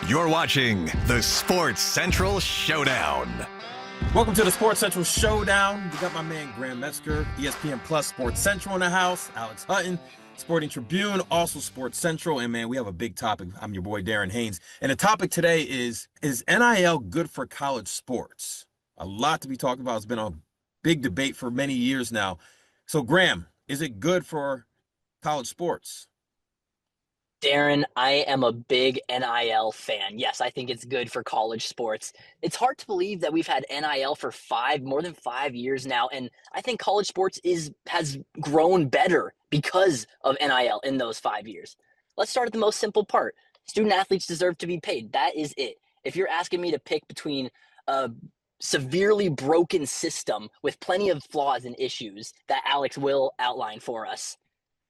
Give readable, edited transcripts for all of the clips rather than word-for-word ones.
You're watching the Sports Central Showdown. Welcome to the Sports Central Showdown. We got my man Graham Metzker, ESPN Plus Sports Central in the house, Alex Hutton, Sporting Tribune, also Sports Central. And man, we have a big topic. I'm your boy Darren Haynes. And the topic today is NIL good for college sports? A lot to be talked about. It's been a big debate for many years now. So Graham, is it good for college sports? Darren, I am a big NIL fan. Yes, I think it's good for college sports. It's hard to believe that we've had NIL for more than 5 years now, and I think college sports has grown better because of NIL in those 5 years. Let's start at the most simple part. Student athletes deserve to be paid. That is it. If you're asking me to pick between a severely broken system with plenty of flaws and issues that Alex will outline for us,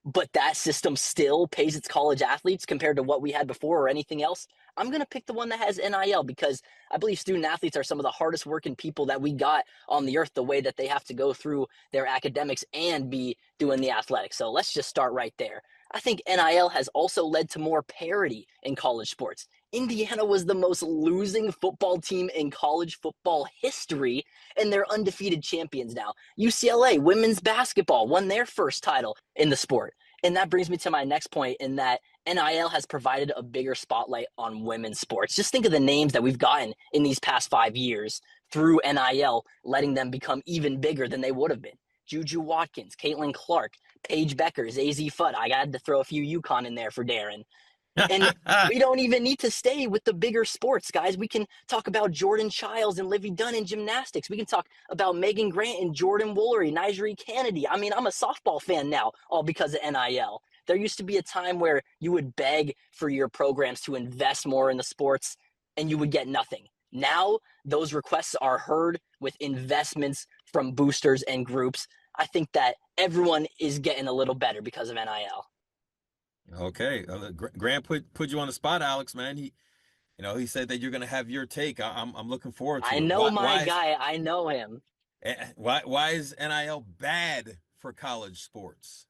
but that system still pays its college athletes compared to what we had before or anything else, I'm going to pick the one that has NIL because I believe student athletes are some of the hardest working people that we got on the earth, the way that they have to go through their academics and be doing the athletics. So let's just start right there. I think NIL has also led to more parity in college sports. Indiana was the most losing football team in college football history, and they're undefeated champions now. UCLA women's basketball won their first title in the sport. And that brings me to my next point in that NIL has provided a bigger spotlight on women's sports. Just think of the names that we've gotten in these past 5 years through NIL, letting them become even bigger than they would have been. Juju Watkins, Caitlin Clark, Paige Becker, Z Fudd. I had to throw a few UConn in there for Darren. And we don't even need to stay with the bigger sports, guys. We can talk about Jordan Childs and Livy Dunn in gymnastics. We can talk about Megan Grant and Jordan Woolery, Nigeri Kennedy. I mean, I'm a softball fan now, all because of NIL. There used to be a time where you would beg for your programs to invest more in the sports and you would get nothing. Now, those requests are heard with investments from boosters and groups. I think that everyone is getting a little better because of NIL. Okay, Graham put you on the spot, Alex. Man, he said that you're going to have your take. I'm looking forward to it. I know my guy. I know him. Why is NIL bad for college sports?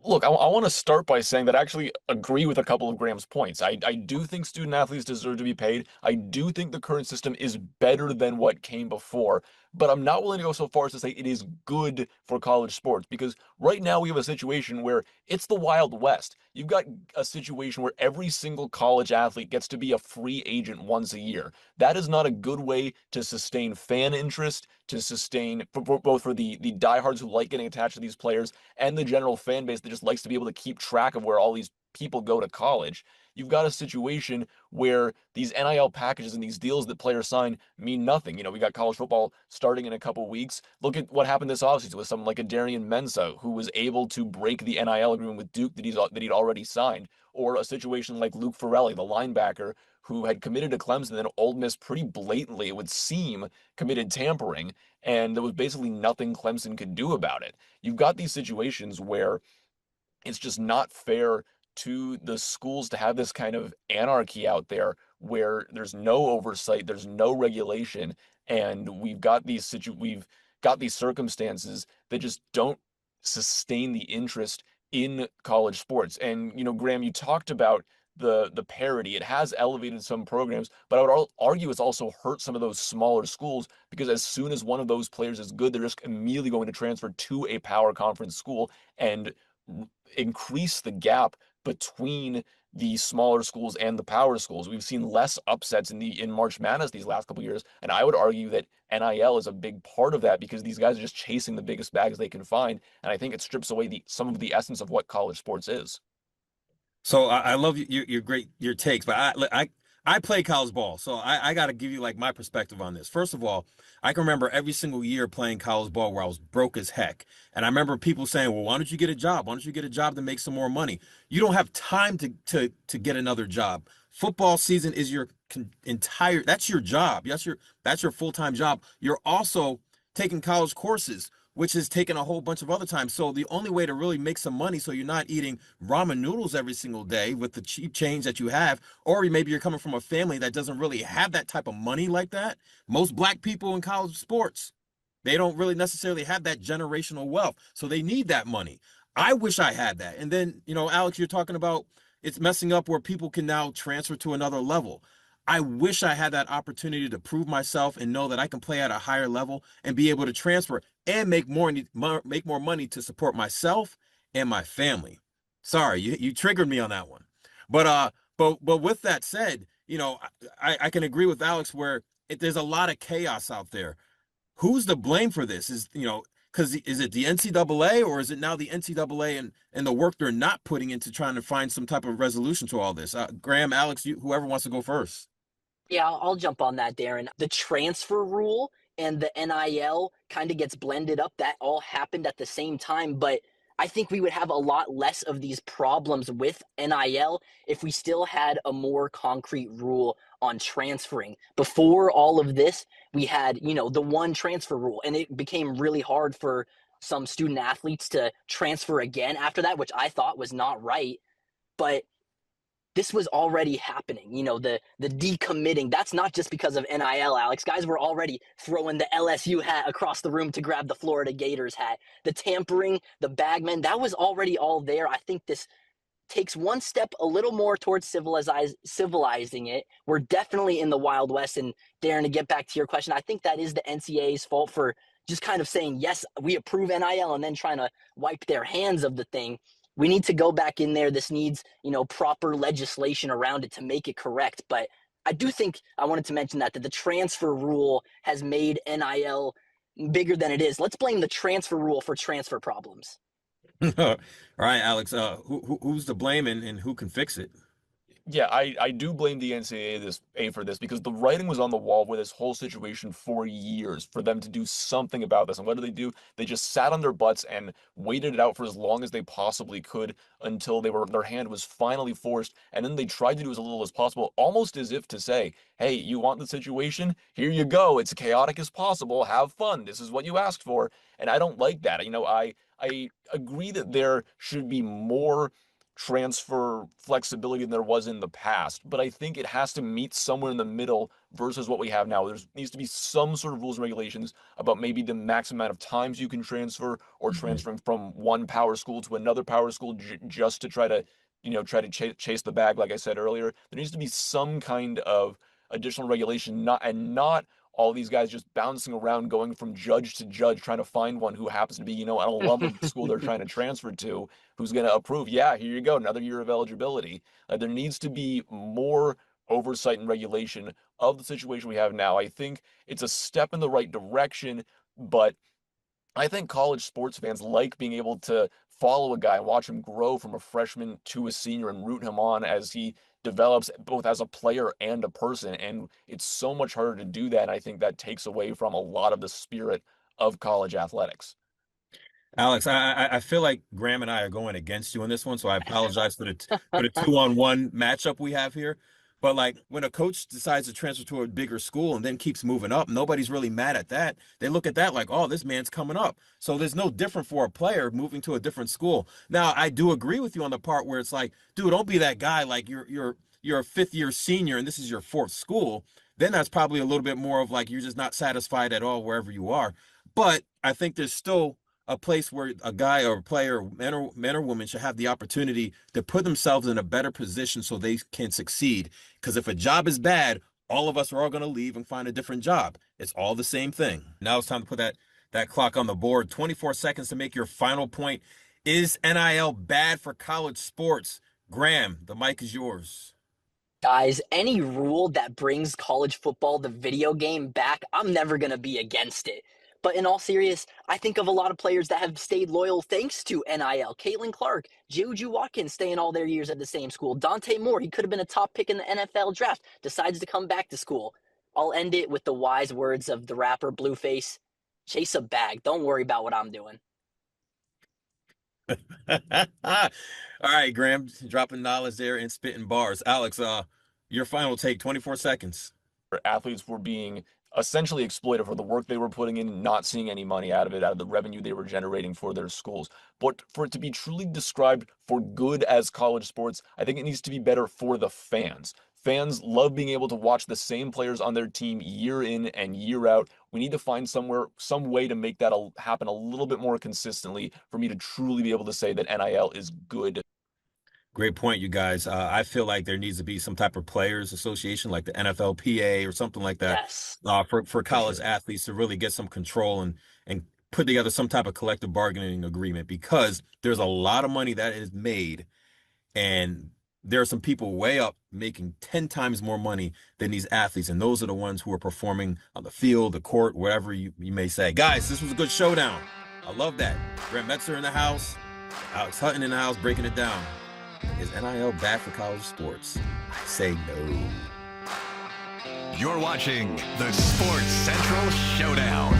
Look, I want to start by saying that I actually agree with a couple of Graham's points. I do think student athletes deserve to be paid. I do think the current system is better than what came before, but I'm not willing to go so far as to say it is good for college sports, because right now we have a situation where it's the Wild West. You've got a situation where every single college athlete gets to be a free agent once a year. That is not a good way to sustain fan interest, to sustain both for the diehards who like getting attached to these players and the general fan base that just likes to be able to keep track of where all these people go to college. You've got a situation where these NIL packages and these deals that players sign mean nothing. We got college football starting in a couple weeks. Look at what happened this offseason with someone like a Darian Mensah, who was able to break the NIL agreement with Duke that he'd already signed, or a situation like Luke Farrelly, the linebacker, who had committed to Clemson, then Ole Miss pretty blatantly, it would seem, committed tampering, and there was basically nothing Clemson could do about it. You've got these situations where it's just not fair to the schools to have this kind of anarchy out there where there's no oversight, there's no regulation, and we've got these circumstances that just don't sustain the interest in college sports. And Graham, you talked about the parity. It has elevated some programs, but I would argue it's also hurt some of those smaller schools, because as soon as one of those players is good, they're just immediately going to transfer to a power conference school and increase the gap between the smaller schools and the power schools. We've seen less upsets in March Madness these last couple of years, and I would argue that NIL is a big part of that, because these guys are just chasing the biggest bags they can find, and I think it strips away some of the essence of what college sports is. So I love your takes, but I play college ball, so I got to give you like my perspective on this. First of all, I can remember every single year playing college ball where I was broke as heck. And I remember people saying, well, why don't you get a job? Why don't you get a job to make some more money? You don't have time to get another job. Football season is your that's your job. That's your full-time job. You're also taking college courses, which is taking a whole bunch of other time. So the only way to really make some money, so you're not eating ramen noodles every single day with the cheap change that you have, or maybe you're coming from a family that doesn't really have that type of money like that. Most black people in college sports, they don't really necessarily have that generational wealth, so they need that money. I wish I had that. And then, Alex, you're talking about, it's messing up where people can now transfer to another level. I wish I had that opportunity to prove myself and know that I can play at a higher level and be able to transfer and make more money to support myself and my family. Sorry, you triggered me on that one. But with that said, I can agree with Alex where there's a lot of chaos out there. Who's to blame for this? Because is it the NCAA or is it now the NCAA and the work they're not putting into trying to find some type of resolution to all this? Graham, Alex, whoever wants to go first. Yeah, I'll jump on that, Darren. The transfer rule and the NIL kind of gets blended up. That all happened at the same time, but I think we would have a lot less of these problems with NIL if we still had a more concrete rule on transferring. Before all of this, we had, the one transfer rule, and it became really hard for some student athletes to transfer again after that, which I thought was not right. But this was already happening. The decommitting. That's not just because of NIL, Alex. Guys were already throwing the LSU hat across the room to grab the Florida Gators hat. The tampering, the bagmen, that was already all there. I think this takes one step a little more towards civilizing it. We're definitely in the Wild West. And Darren, to get back to your question, I think that is the NCAA's fault for just kind of saying, yes, we approve NIL and then trying to wipe their hands of the thing. We need to go back in there. This needs, proper legislation around it to make it correct. But I do think I wanted to mention that the transfer rule has made NIL bigger than it is. Let's blame the transfer rule for transfer problems. All right, Alex, who's to blame and who can fix it? Yeah, I do blame the NCAA for this because the writing was on the wall with this whole situation for years for them to do something about this. And what do? They just sat on their butts and waited it out for as long as they possibly could until their hand was finally forced. And then they tried to do as little as possible, almost as if to say, hey, you want the situation? Here you go. It's chaotic as possible. Have fun. This is what you asked for. And I don't like that. I agree that there should be more transfer flexibility than there was in the past, but I think it has to meet somewhere in the middle versus what we have now. There needs to be some sort of rules and regulations about maybe the max amount of times you can transfer or transferring from one power school to another power school just to try to, chase the bag. Like I said earlier, there needs to be some kind of additional regulation, not all these guys just bouncing around, going from judge to judge, trying to find one who happens to be, an alum of the school they're trying to transfer to, who's going to approve. Yeah, here you go, another year of eligibility. There needs to be more oversight and regulation of the situation we have now. I think it's a step in the right direction, but I think college sports fans like being able to follow a guy and watch him grow from a freshman to a senior and root him on as he develops both as a player and a person. And it's so much harder to do that. And I think that takes away from a lot of the spirit of college athletics. Alex, I feel like Graham and I are going against you on this one, so I apologize for the 2-on-1 matchup we have here. But like when a coach decides to transfer to a bigger school and then keeps moving up, nobody's really mad at that. They look at that like, oh, this man's coming up. So there's no different for a player moving to a different school. Now, I do agree with you on the part where it's like, dude, don't be that guy. Like you're a fifth year senior and this is your fourth school. Then that's probably a little bit more of like you're just not satisfied at all wherever you are. But I think there's still a place where a guy or a player, man or woman, should have the opportunity to put themselves in a better position so they can succeed. Because if a job is bad, all of us are all going to leave and find a different job. It's all the same thing. Now it's time to put that clock on the board. 24 seconds to make your final point. Is NIL bad for college sports? Graham, the mic is yours. Guys, any rule that brings college football, the video game, back, I'm never going to be against it. But in all seriousness, I think of a lot of players that have stayed loyal thanks to NIL. Caitlin Clark, Juju Watkins staying all their years at the same school. Dante Moore, he could have been a top pick in the NFL draft, decides to come back to school. I'll end it with the wise words of the rapper Blueface. Chase a bag. Don't worry about what I'm doing. All right, Graham, dropping knowledge there and spitting bars. Alex, your final take, 24 seconds. Athletes were being essentially exploited for the work they were putting in, not seeing any money out of it, out of the revenue they were generating for their schools. But for it to be truly described for good as college sports, I think it needs to be better for the fans. Fans love being able to watch the same players on their team year in and year out. We need to find some way to make that happen a little bit more consistently for me to truly be able to say that NIL is good. Great point, you guys. I feel like there needs to be some type of players association, like the NFLPA or something like that, Yes. for college sure. athletes to really get some control and put together some type of collective bargaining agreement, because there's a lot of money that is made, and there are some people way up making 10 times more money than these athletes, and those are the ones who are performing on the field, the court, whatever you may say. Guys, this was a good showdown. I love that. Graham Metzker in the house, Alex Hutton in the house, breaking it down. Is NIL bad for college sports? I say no. You're watching the Sports Central Showdown.